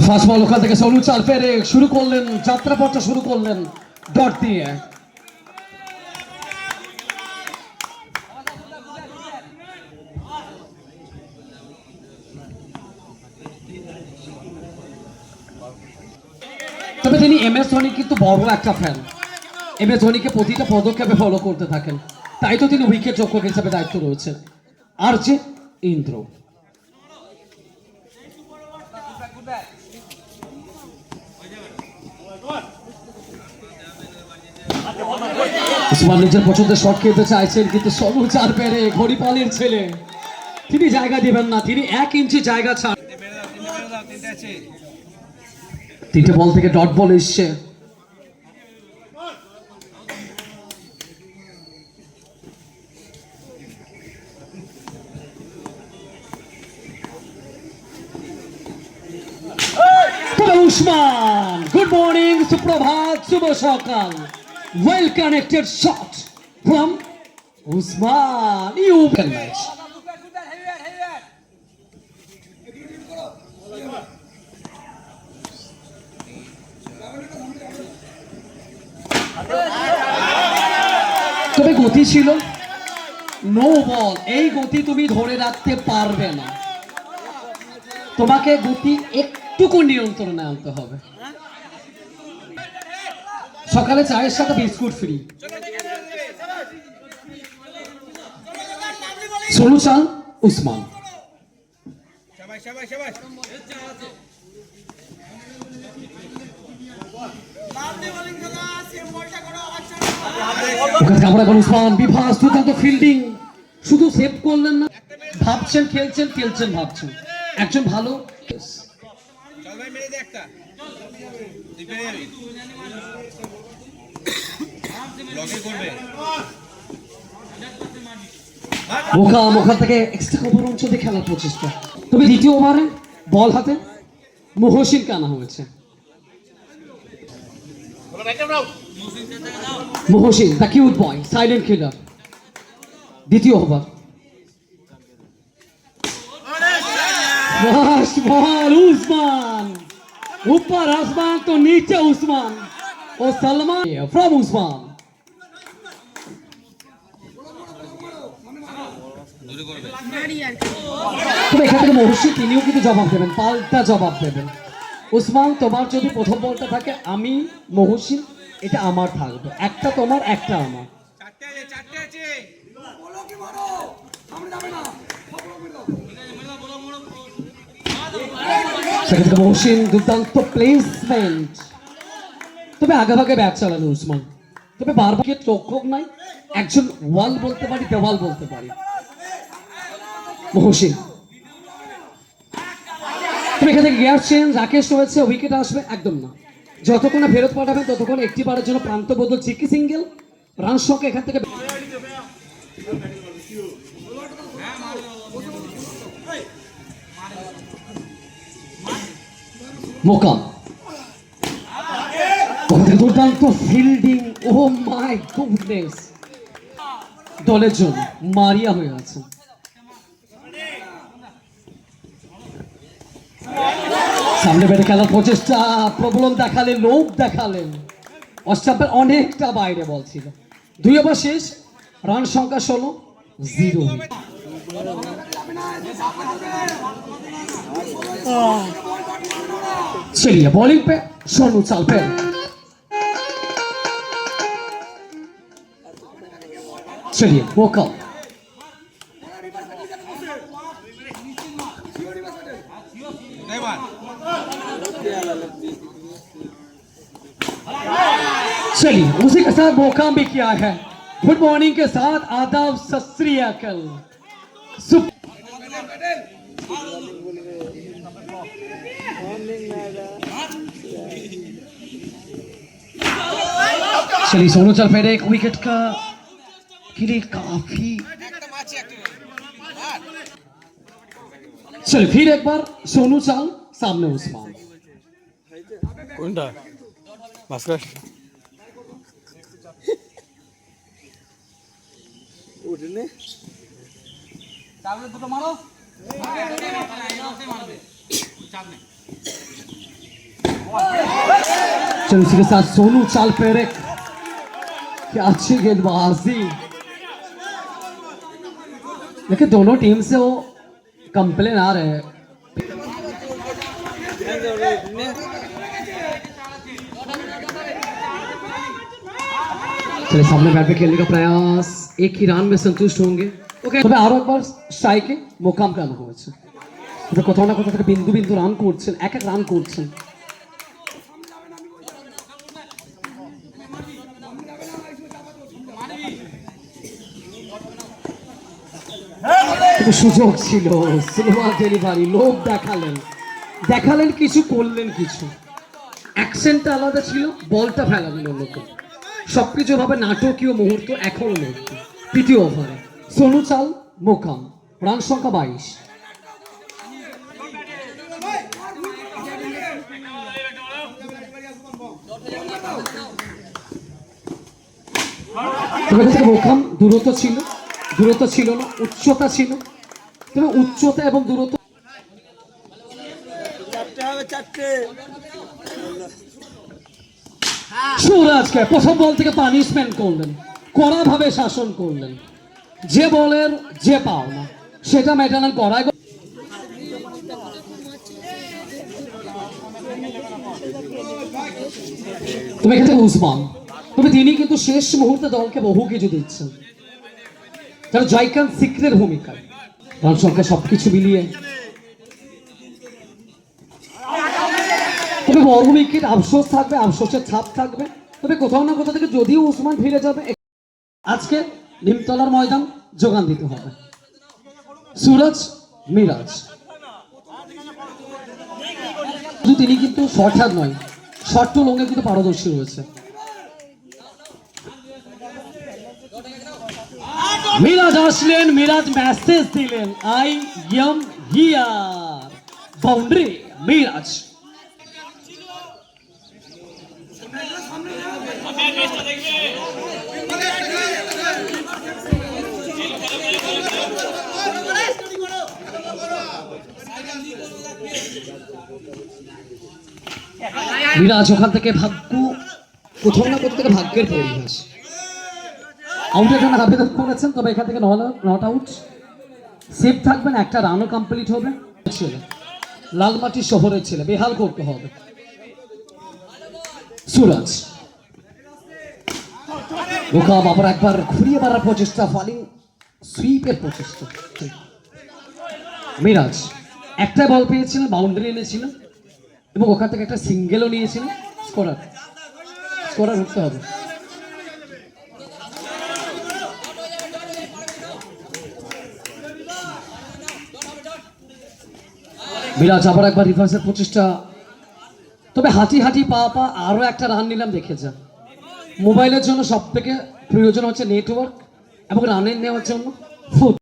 First বল ওখান থেকে সোনু চাল ফেরে শুরু করলেন, যাত্রাপথটা শুরু করলেন ডট দিয়ে। তবে তিনি এম এস ধোনি কিন্তু বড় একটা ফ্যান, এম এস ধোনিকে প্রতিটা পদক্ষেপে ফলো করতে থাকেন, তাই তো তিনি উইকেট রক্ষক হিসেবে দায়িত্ব রয়েছেন। আর যে ইন্দ্র নিজের পছন্দের শট খেলতে চাইছেন, কিন্তু সোনু চার পেরে ঘড়িপালের ছেলে, তিনি জায়গা দিবেন না, তিনি 1 ইঞ্চি জায়গা ছাড়। 3টে বল থেকে ডট বল এসছে। উসমান, গুড মর্নিং, সুপ্রভাত, শুভ সকাল, well connected shot from Usman. You can match. তবে গতি ছিল, নো বল, এই গতি তুমি ধরে রাখতে পারবে না, তোমাকে গতি একটুকু নিয়ন্ত্রণে আনতে হবে। সকালে চায়ের সাথে বিস্কুট ফ্রি। সোনু চাল, উসমান। উসমান বিভাস, দুর্দান্ত ফিল্ডিং, শুধু সেভ করলেন না, ভাবছেন খেলছেন, খেলছেন ভাবছেন, একজন ভালো ওখান থেকে এক্সট্রা কভার অঞ্চলে খেলার প্রচেষ্টা। তবে দ্বিতীয় ওভারে বল হাতে মহসিনকে আনা হয়েছে। Mohsin the cute boy, silent killer. দ্বিতীয় ওভার, उस्मान ऊपर आसमान तो नीचे उस्मान और सलमान फ्रॉम उस्मान। এখান থেকে মহর্ষি তিনিও কিন্তু জবাব দেবেন, পাল্টা জবাব দেবেন। উসমান, তোমার যদি প্রথম বলটা থাকে, আমি মহর্ষি, এটা আমার থাকবে, একটা তোমার একটা আমার। মহসিন, দুর্দান্ত প্লেসমেন্ট, তবে আগাভাগে ব্যাট চালানো উসমান। তবে বারবার রক্ষক নাই, একজন ওয়াল বলতে পারি, দেওয়াল বলতে পারি মহসিন। তবে এখান থেকে গিয়ার চেঞ্জ, রাকেশ রয়েছে, উইকেট আসবে একদম না, যতক্ষণ না ফেরত পাঠাবেন ততক্ষণ একটি বারের জন্য প্রান্ত বদল, চিকি সিঙ্গেল, রান সংখ্যা এখান থেকে মোকাম। দুর্দান্ত ফিল্ডিং, ও মাই গুডনেস, দলের জন্য মারিয়া হয়ে আছে। সামনে বেড়ে খেলার প্রচেষ্টা, প্রবলন দেখালেন, লোভ দেখালেন, অস্ট্রাপের অনেকটা বাইরে বল ছিল। 2 ওভার শেষ, রান সংখ্যা 16, 0। चलिए बॉलिंग पे सोनू चाल पे, चलिए मौका। चलिए उसी के साथ मौका भी किया है। गुड मॉर्निंग के साथ आदाब, सत श्री अकाल। चलिए सोनू चाल फेरे, एक विकेट का के लिए काफी। चलिए फिर एक बार सोनू चाल, सामने उस्मान। उठने चलो इसी के साथ सोनू चाल पेरेक, क्या अच्छी गेंदबाजी। लेकिन दोनों टीम से वो कंप्लेन आ रहे हैं। चलिए सामने बैट पे खेलने का प्रयास, एक ही रन में संतुष्ट होंगे। ওকে তবে আরো একবার স্ট্রাইকে মোকাম কেন হয়েছে, কোথাও না কোথাও থেকে বিন্দু বিন্দু রান করছেন, এক এক রান করছেন। সুযোগ ছিল, সিনেমা ডেলিভারি, লোক দেখালেন, দেখালেন কিছু, করলেন কিছু। অ্যাকশনটা আলাদা ছিল, বলটা ফেলা দিল লোকে, সবকিছু ভাবে নাটকীয় মুহূর্ত। এখনো মুহূর্ত তৃতীয় ওভারে সোনু চাল মোকাম, রান সংখ্যা 22। মোকাম দূরত্ব ছিল, দূরত্ব ছিল না, উচ্চতা ছিল। তবে উচ্চতা এবং দূরত্ব সুরাজকে প্রথম বল থেকে পানিশমেন্ট করলেন, কড়া ভাবে শাসন করলেন। যে বলের যে পাও না সেটা মেটালেন কড়ায়। তুমি এখানে উসমান, তবে তিনি কিন্তু শেষ মুহূর্তে দলকে বহু কিছু দিচ্ছেন, তারা জয়কান্ত সিক্রের ভূমিকায়। রান সংখ্যা সবকিছু মিলিয়ে তবে বড় উইকেট, আফসোস থাকবে, আফসোসের ছাপ থাকবে। তবে কোথাও না কোথাও থেকে যদিও উসমান ফিরে যাবে, আজকে নিমতলার ময়দান যোগান দিতে হবে। সুরজ মিরাজ তিনি কিন্তু শর্ট হাত নয়, শর্ট টু লংয়ে কিন্তু পারদর্শী রয়েছে। মিরাজ আসলেন, মিরাজ মেসেজ দিলেন, I am here, boundary Miraz. Miraz ওখান থেকে ভাগ্য, কোথাও না কোথাও থেকে ভাগ্যের পরিহাস। আউটের জন্য আবেদন করেছেন, তবে এখান থেকে নট আউট, সেফ থাকবেন, একটা রানও কমপ্লিট হবে। ছেলে লালমাটি শহরের ছেলে, বেহাল করতে হবে। সুরাজ মোকাম আবার একবার ঘুরিয়ে মারার প্রচেষ্টা, ফালিং সুইপের প্রচেষ্টা। মিরাজ একটা বল পেয়েছিলেন, বাউন্ডারি এনেছিলেন এবং ওখান থেকে একটা সিঙ্গেলও নিয়েছিলেন। স্কোরার, স্কোরার উঠতে হবে। মিরাজ আবার একবার রিভার্সের প্রচেষ্টা, তবে হাঁটি হাঁটি পা পা আরো একটা রান নিলাম। দেখে যা, মোবাইলের জন্য সব থেকে প্রয়োজন হচ্ছে নেটওয়ার্ক এবং রানের নেওয়ার জন্য ফুট।